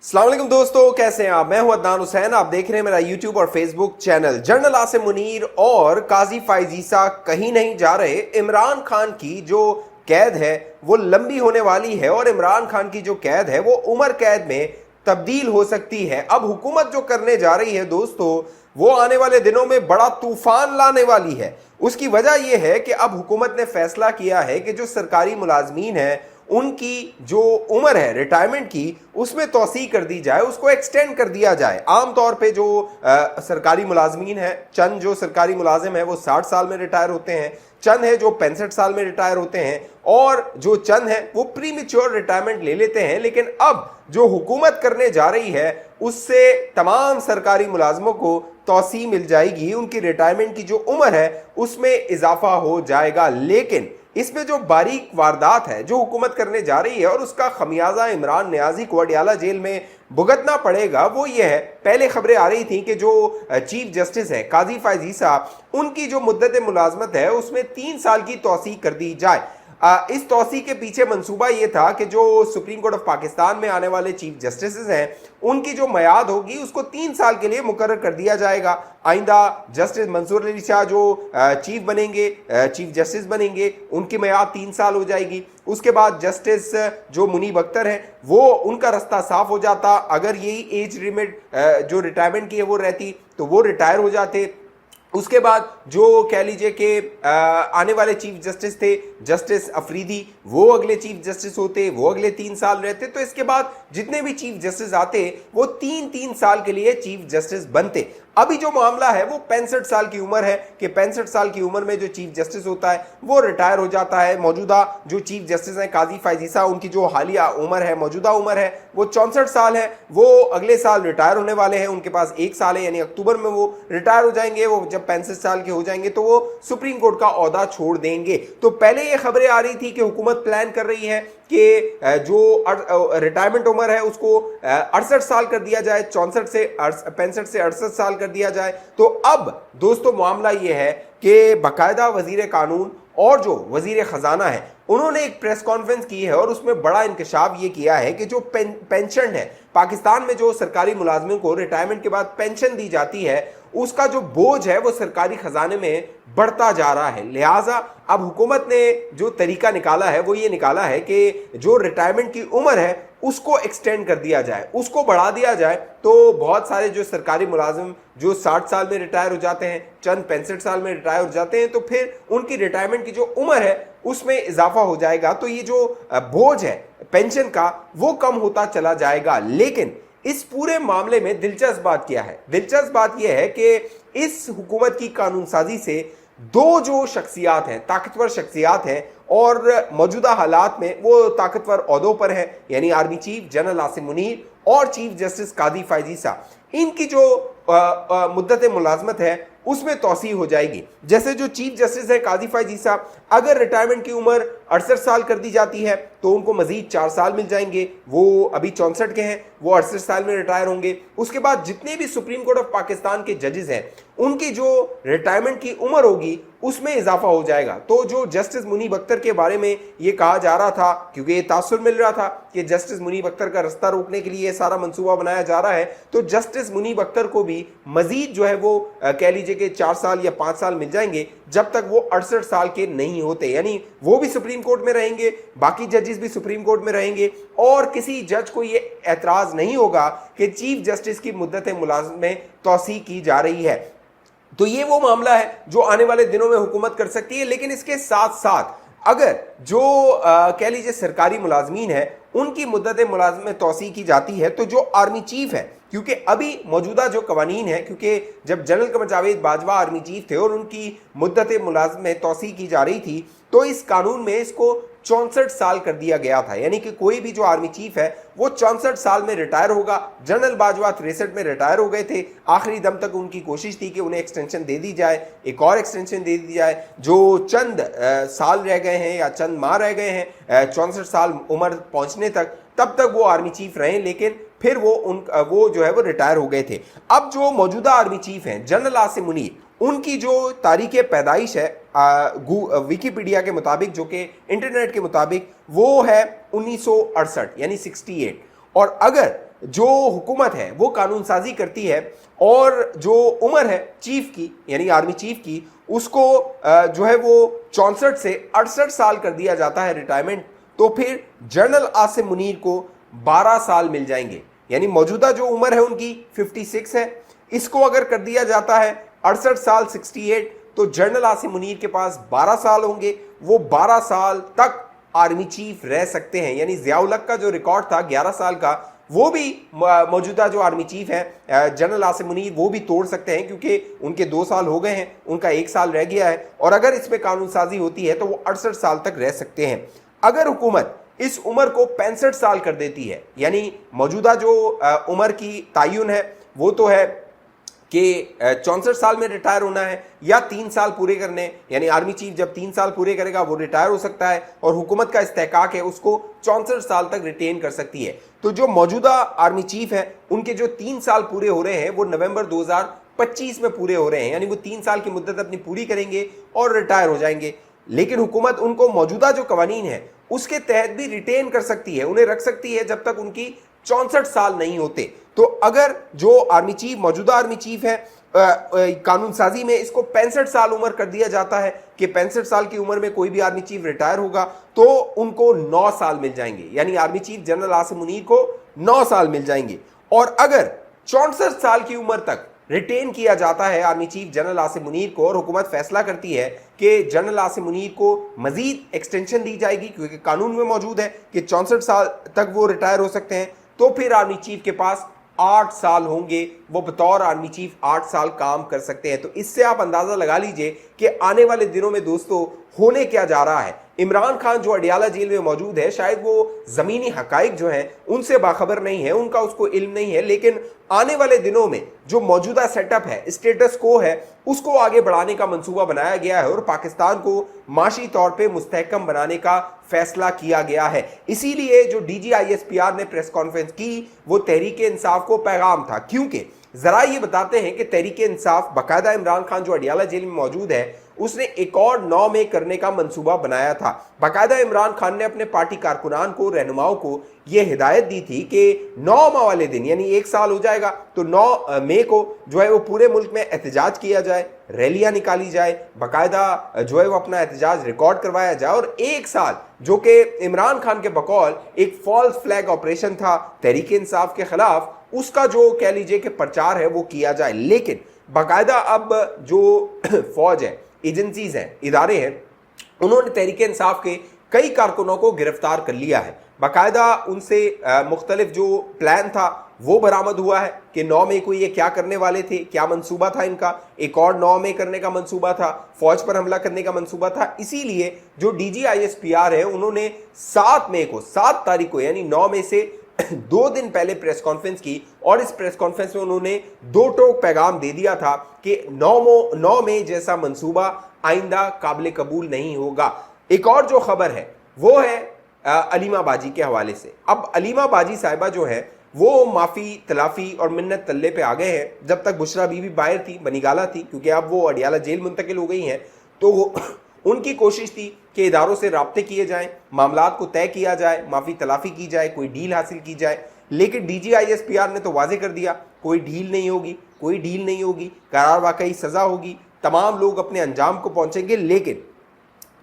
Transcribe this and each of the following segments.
अस्सलाम वालेकुम दोस्तों, कैसे हैं आप। मैं हूं अदनान हुसैन। आप देख रहे हैं मेरा यूट्यूब और Facebook channel. General Asim Munir और काजी फायज ईसा कहीं नहीं जा रहे। इमरान खान की जो कैद है वो लंबी होने वाली है और इमरान खान की जो कैद है वो उम्र कैद में तब्दील हो सकती है। अब हुकूमत जो करने जा रही है दोस्तों, वो आने वाले दिनों में बड़ा तूफान लाने वाली है। उसकी वजह यह है कि अब हुकूमत ने फैसला किया है कि जो सरकारी मुलाजमीन हैं उनकी जो उम्र है रिटायरमेंट की उसमें तौसी कर दी जाए, उसको एक्सटेंड कर दिया जाए। आमतौर पे जो सरकारी मुलाजमीन है, चंद जो सरकारी मुलाजिम है वो 60 साल में रिटायर होते हैं, चंद है जो 65 साल में रिटायर होते हैं और जो चंद है वो प्री मैच्योर रिटायरमेंट ले लेते हैं। लेकिन अब जो हुकूमत करने जा रही है उससे तमाम सरकारी मुलाजमों को तौसी मिल जाएगी, उनकी रिटायरमेंट की जो उम्र है उसमें इजाफा हो जाएगा। लेकिन इसमें जो बारीक वारदात है जो हुकूमत करने जा रही है और उसका खमियाजा इमरान नियाजी को अडियाला जेल में भुगतना पड़ेगा, वो ये है। पहले खबरें आ रही थी कि जो चीफ जस्टिस है काजी फायज ईसा, उनकी जो मुद्दत मुलाजमत है उसमें 3 साल की तौसी कर दी जाए। इस तौसी के पीछे मंसूबा ये था कि जो सुप्रीम कोर्ट ऑफ पाकिस्तान में आने वाले चीफ जस्टिस हैं उनकी जो मयाद होगी उसको 3 साल के लिए मुकर्रर कर दिया जाएगा। आइंदा जस्टिस मंसूर अली शाह जो चीफ बनेंगे, चीफ जस्टिस बनेंगे, उनकी मयाद 3 साल हो जाएगी। उसके बाद जस्टिस जो मुनीब अख्तर हैं वो उनका रास्ता साफ हो जाता। अगर यही एज लिमिट जो रिटायरमेंट की है वो रहती तो वो रिटायर हो जाते। उसके बाद जो कह लीजिए कि आने वाले चीफ जस्टिस थे जस्टिस अफरीदी, वो अगले चीफ जस्टिस होते, वो अगले 3 साल रहते। तो इसके बाद जितने भी चीफ जस्टिस आते वो 3-3 साल के लिए चीफ जस्टिस बनते। अभी जो मामला है वो 65 साल की उम्र है कि 65 साल की उम्र में जो चीफ जस्टिस होता है वो रिटायर हो जाता है। मौजूदा जो चीफ जस्टिस हैं काजी फायज ईसा, उनकी जो हालिया उम्र है, मौजूदा उम्र है वो 64 साल है। वो अगले साल रिटायर होने वाले हैं, उनके पास 1 साल है, यानी अक्टूबर में वो रिटायर हो जाएंगे। वो जब 65 साल के हो जाएंगे तो वो सुप्रीम कोर्ट का ओहदा छोड़ देंगे। तो पहले ये खबरें आ रही थी कि हुकूमत प्लान कर रही है कि जो रिटायरमेंट उम्र है उसको 68 साल कर दिया जाए, 65 से 68 साल कर दिया जाए। तो अब दोस्तों मामला ये है कि बाकायदा वजीर कानून और जो वजीर खजाना है उन्होंने एक प्रेस कॉन्फ्रेंस की है और उसमें बड़ा इंकशाफ ये किया है कि जो पेंशन है पाकिस्तान में, जो सरकारी मुलाजमिन को रिटायरमेंट के बाद पेंशन दी जाती है, उसका जो बोझ है वो सरकारी खजाने में बढ़ता जा रहा है। लिहाजा अब हुकूमत ने जो तरीका निकाला है वो ये निकाला है कि जो रिटायरमेंट की उम्र है उसको एक्सटेंड कर दिया जाए, उसको बढ़ा दिया जाए। तो बहुत सारे जो सरकारी मुलाजिम जो 60 साल में रिटायर हो जाते हैं, चंद 65 साल में रिटायर हो जाते हैं, तो फिर उनकी रिटायरमेंट की जो उम्र है उसमें इजाफा हो जाएगा। तो ये जो बोझ है पेंशन का वो कम होता चला जाएगा। लेकिन इस पूरे मामले में दिलचस्प बात क्या है? दिलचस्प बात यह है कि इस हुकूमत की कानून साजी से दो जो शख्सियात हैं, ताकतवर शख्सियात हैं और मौजूदा हालात में वो ताकतवर ओहदों पर हैं, यानी army chief general Asim Munir और चीफ जस्टिस काजी फायज ईसा, इनकी जो मुद्दत मुलाजमत है उसमें तौसी हो जाएगी। जैसे जो चीफ जस्टिस है काजी फायज ईसा, अगर रिटायरमेंट की उम्र 68 साल कर दी जाती है तो उनको मजीद 4 साल मिल जाएंगे। वो अभी 64 के हैं, वो 68 साल में रिटायर होंगे। उसके बाद जितने भी सुप्रीम कोर्ट ऑफ पाकिस्तान के जजेस हैं उनकी जो रिटायरमेंट की उम्र होगी उसमें इजाफा हो जाएगा। तो जो जस्टिस मुनीब अख्तर के बारे में ये कहा जा रहा था, क्योंकि ये तासुर मिल रहा था कि जस्टिस मुनीब अख्तर का रास्ता रोकने के लिए सारा मंसूबा बनाया जा रहा है, तो जस्टिस मुनीब अख्तर को भी मजीद जो है वो कह लीजिए कि 4 साल या 5 साल मिल जाएंगे जब तक वो 68 साल के नहीं होते। यानी वो भी सुप्रीम कोर्ट में रहेंगे, बाकी जजेस भी सुप्रीम कोर्ट में रहेंगे और किसी जज को ये एतराज नहीं होगा कि चीफ जस्टिस की मुद्दत मुलाज़मत में तौसी की जा रही है। तो ये वो मामला है जो आने वाले दिनों में हुकूमत कर सकती है। लेकिन इसके साथ साथ अगर जो कह लीजिए सरकारी मुलाजमीन है उनकी मुद्दत मुलाजमत में तौसी की जाती है, तो जो आर्मी चीफ है, क्योंकि अभी मौजूदा जो कवानीन है, क्योंकि जब general Qamar Javed Bajwa army chief थे और उनकी मुद्दत मुलाजमत में तौसी की जा रही थी, तो इस कानून में इसको 64 साल कर दिया गया था। यानी कि कोई भी जो आर्मी चीफ है वो 64 साल में रिटायर होगा। जनरल बाजवा 63 में रिटायर हो गए थे। आखिरी दम तक उनकी कोशिश थी कि उन्हें एक्सटेंशन दे दी जाए, एक और एक्सटेंशन दे दी जाए। जो चंद साल रह गए हैं या चंद माह रह गए हैं 64 साल उम्र पहुंचने तक, तब तक वो आर्मी चीफ रहे, लेकिन फिर वो जो है वो रिटायर हो गए थे। अब जो मौजूदा आर्मी चीफ हैं जनरल आसिम मुनीर, उनकी जो तारीख पैदाइश है विकीपीडिया के मुताबिक, जो कि इंटरनेट के मुताबिक वो है 1968 यानी 68। और अगर जो हुकूमत है वो कानून साजी करती है और जो उम्र है चीफ की यानी आर्मी चीफ की उसको जो है वो 64 से 68 साल कर दिया जाता है रिटायरमेंट, तो फिर जनरल आसिम मुनीर को 12 साल मिल जाएंगे। यानी मौजूदा जो उम्र है उनकी 56 है, इसको अगर कर दिया जाता है 68 साल 68, तो जनरल आसिम मुनीर के पास 12 साल होंगे। वो 12 साल तक आर्मी चीफ रह सकते हैं। यानी ज़ियाउल हक का जो रिकॉर्ड था 11 साल का, वो भी मौजूदा जो आर्मी चीफ है जनरल आसिम मुनीर वो भी तोड़ सकते हैं, क्योंकि उनके 2 साल हो गए हैं, उनका 1 साल रह गया है, और अगर इसमें कानून साजी होती है तो वो 68 साल तक रह सकते हैं। अगर हुकूमत इस उम्र को 65 साल कर देती है, यानी मौजूदा जो उम्र की तयन है वो तो है कि 64 साल में रिटायर होना है या 3 साल पूरे करने, यानी आर्मी चीफ जब 3 साल पूरे करेगा वो रिटायर हो सकता है, और हुकूमत का इस्तेहकाक है उसको 64 साल तक रिटेन कर सकती है। तो जो मौजूदा आर्मी चीफ है उनके जो 3 साल पूरे हो रहे हैं वो नवंबर 2025 में पूरे हो रहे हैं, यानी वो 3 साल की मुद्दत अपनी पूरी करेंगे और रिटायर हो जाएंगे। लेकिन हुकूमत उनको मौजूदा जो कवानीन है उसके तहत भी रिटेन कर सकती है, उन्हें रख सकती है जब तक उनकी 64 साल नहीं होते। तो अगर जो आर्मी चीफ मौजूदा आर्मी चीफ है कानून साजी में इसको 65 साल उम्र कर दिया जाता है कि 65 साल की उम्र में कोई भी आर्मी चीफ रिटायर होगा तो उनको 9 साल मिल जाएंगे, यानी army chief general Asim Munir को 9 साल मिल जाएंगे। और अगर 64 साल की उम्र तक रिटेन किया जाता है army chief general Asim Munir को, और हुकूमत फैसला करती है कि जनरल आसिम मुनीर को मजीद एक्सटेंशन दी जाएगी क्योंकि कानून में मौजूद है कि 64 साल तक वो रिटायर हो सकते हैं, तो फिर आर्मी चीफ के पास 8 साल होंगे, वो बतौर आर्मी चीफ 8 साल काम कर सकते हैं। तो इससे आप अंदाजा लगा लीजिए कि आने वाले दिनों में दोस्तों होने क्या जा रहा है। इमरान खान जो अडियाला जेल में मौजूद है, शायद वो ज़मीनी हकाइक जो हैं उनसे बाखबर नहीं है, उनका उसको इल्म नहीं है, लेकिन आने वाले दिनों में जो मौजूदा सेटअप है, स्टेटस को है, उसको आगे बढ़ाने का मंसूबा बनाया गया है और पाकिस्तान को माशी तौर पे मुस्तहकम बनाने का फैसला किया गया है। इसीलिए जो DGISPR ने प्रेस कॉन्फ्रेंस की वो तहरीक इंसाफ को पैगाम था, क्योंकि जरा ये बताते हैं कि तहरीक इंसाफ बाकायदा इमरान खान जो अडियाला जेल में मौजूद है उसने एक और 9 मई करने का मंसूबा बनाया था। बाकायदा इमरान खान ने अपने पार्टी कारकुनान को, रहनुमाओं को यह हिदायत दी थी कि 9 माह वाले दिन यानी 1 साल हो जाएगा तो 9 मई को जो है वो पूरे मुल्क में एहतजाज किया जाए, रैलियां निकाली जाए, बाकायदा जो है वो अपना एहतजाज रिकॉर्ड करवाया जाए, और 1 साल जो कि इमरान खान के बकौल एक फॉल्स फ्लैग ऑपरेशन था तहरीक इंसाफ के खिलाफ, उसका जो कह लीजिए कि प्रचार है वो किया जाए। लेकिन बाकायदा अब जो फौज है, एजेंसीज हैं, इदारे हैं, उन्होंने तहरीक इंसाफ के कई कारकुनों को गिरफ्तार कर लिया है। बाकायदा उनसे मुख्तलिफ जो प्लान था वो बरामद हुआ है कि 9 मई को ये क्या करने वाले थे, क्या मंसूबा था इनका, एक और 9 मई करने का मंसूबा था, फौज पर हमला करने का मंसूबा था। इसीलिए जो DGISPR है उन्होंने 7 मई को, 7 तारीख को यानी 9 मई से 2 दिन पहले प्रेस कॉन्फ्रेंस की, और इस प्रेस कॉन्फ्रेंस में उन्होंने 2 टोक पैगाम दे दिया था कि 9 मई जैसा मंसूबा आइंदा काबिल कबूल नहीं होगा। एक और जो खबर है वो है अलीमा बाजी के हवाले से। अब अलीमा बाजी साहिबा जो है वो माफ़ी तलाफ़ी और मिन्नत तल्ले पे आ गए हैं। जब तक बुशरा बीवी बाहर थी, बनीगाला थी, क्योंकि अब वो अडियाला जेल मुंतकिल हो गई हैं, तो उनकी कोशिश थी कि इदारों से राब्ते किए जाएं, मामलात को तय किया जाए, माफ़ी तलाफ़ी की जाए, कोई डील हासिल की जाए। लेकिन DGISPR ने तो वाजे कर दिया कोई डील नहीं होगी, कोई डील नहीं होगी, करार वाकई सज़ा होगी, तमाम लोग अपने अंजाम को पहुँचेंगे। लेकिन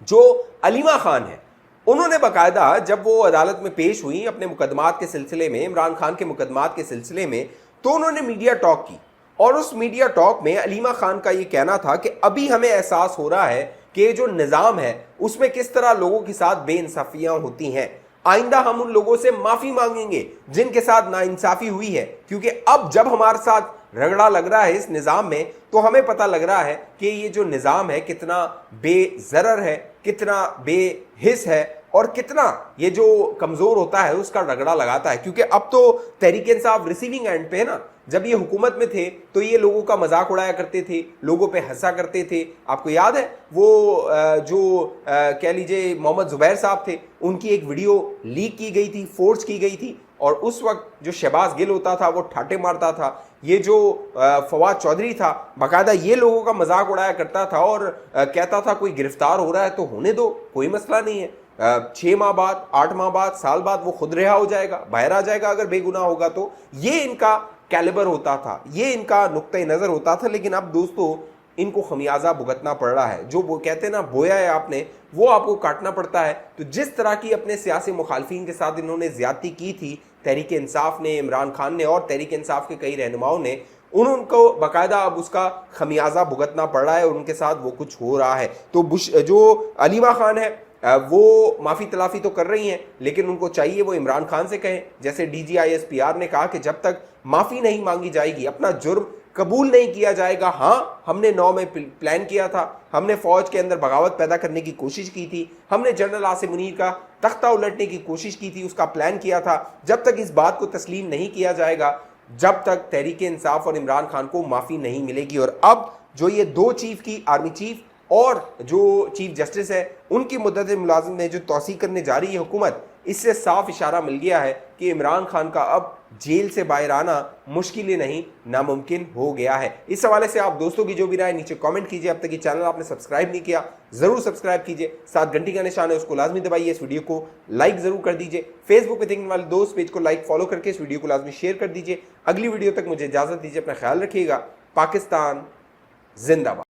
जो अलीमा खान है उन्होंने बाकायदा जब वो अदालत में पेश हुई अपने मुकदमात के सिलसिले में, इमरान खान के मुकदमात के सिलसिले में, तो उन्होंने मीडिया टॉक की, और उस मीडिया टॉक में अलीमा खान का ये कहना था कि अभी हमें एहसास हो रहा है कि जो निज़ाम है उसमें किस तरह लोगों के साथ बेइंसाफियाँ होती हैं। आइंदा हम उन लोगों से माफ़ी मांगेंगे जिनके साथ नाइंसाफ़ी हुई है, क्योंकि अब जब हमारे साथ रगड़ा लग रहा है इस निज़ाम में तो हमें पता लग रहा है कि ये जो निज़ाम है कितना बेज़रर है, कितना बेहिस है, और कितना ये जो कमज़ोर होता है उसका रगड़ा लगाता है। क्योंकि अब तो तहरीक इंसाफ रिसीविंग एंड पे है ना। जब ये हुकूमत में थे तो ये लोगों का मजाक उड़ाया करते थे, लोगों पे हंसा करते थे। आपको याद है वो जो कह लीजिए मोहम्मद जुबैर साहब थे, उनकी एक वीडियो लीक की गई थी, फोर्स की गई थी, और उस वक्त जो शहबाज गिल होता था वो ठाटे मारता था। ये जो फवाद चौधरी था बाकायदा ये लोगों का मजाक उड़ाया करता था और कहता था कोई गिरफ्तार हो रहा है तो होने दो, कोई मसला नहीं है, 6 माह बाद, 8 माह बाद, साल बाद वो खुद रिहा हो जाएगा, बाहर आ जाएगा अगर बेगुनाह होगा तो। ये इनका कैलिबर होता था, ये इनका नुक्ते नज़र होता था। लेकिन अब दोस्तों इनको खमियाजा भुगतना पड़ रहा है। जो वो कहते हैं ना, बोया है आपने, वो आपको काटना पड़ता है। तो जिस तरह की अपने सियासी मुखालफिन के साथ इन्होंने ज्यादती की थी, तहरीक इंसाफ ने, इमरान खान ने और तहरीक इंसाफ के कई रहनुमाओं ने, उनको बाकायदा अब उसका खमियाजा भुगतना पड़ रहा है और उनके साथ वो कुछ हो रहा है। तो जो अलीमा खान है वो माफ़ी तलाफ़ी तो कर रही हैं, लेकिन उनको चाहिए वो इमरान खान से कहें, जैसे DGISPR ने कहा कि जब तक माफ़ी नहीं मांगी जाएगी, अपना जुर्म कबूल नहीं किया जाएगा। हाँ, हमने 9 में प्लान किया था, हमने फ़ौज के अंदर बगावत पैदा करने की कोशिश की थी, हमने जनरल आसिम मुनीर का तख्ता उलटने की कोशिश की थी, उसका प्लान किया था। जब तक इस बात को तस्लीम नहीं किया जाएगा, जब तक तहरीक इंसाफ और इमरान खान को माफ़ी नहीं मिलेगी। और अब जो ये 2 चीफ की, आर्मी चीफ और जो चीफ जस्टिस है, उनकी मुद्दत मुलाजिम में जो तोसी करने जा रही है हुकूमत, इससे साफ इशारा मिल गया है कि इमरान खान का अब जेल से बाहर आना मुश्किल ही नहीं, नामुमकिन हो गया है। इस हवाले से आप दोस्तों की जो भी राय नीचे कमेंट कीजिए। अब तक ये चैनल आपने सब्सक्राइब नहीं किया, ज़रूर सब्सक्राइब कीजिए, साथ घंटी का निशान है उसको लाजमी दबाइए, इस वीडियो को लाइक ज़रूर कर दीजिए, फेसबुक पे देखने वाले दोस्त पेज को लाइक फॉलो करके इस वीडियो को लाजमी शेयर कर दीजिए। अगली वीडियो तक मुझे इजाज़त दीजिए, अपना ख्याल रखिएगा। पाकिस्तान जिंदाबाद।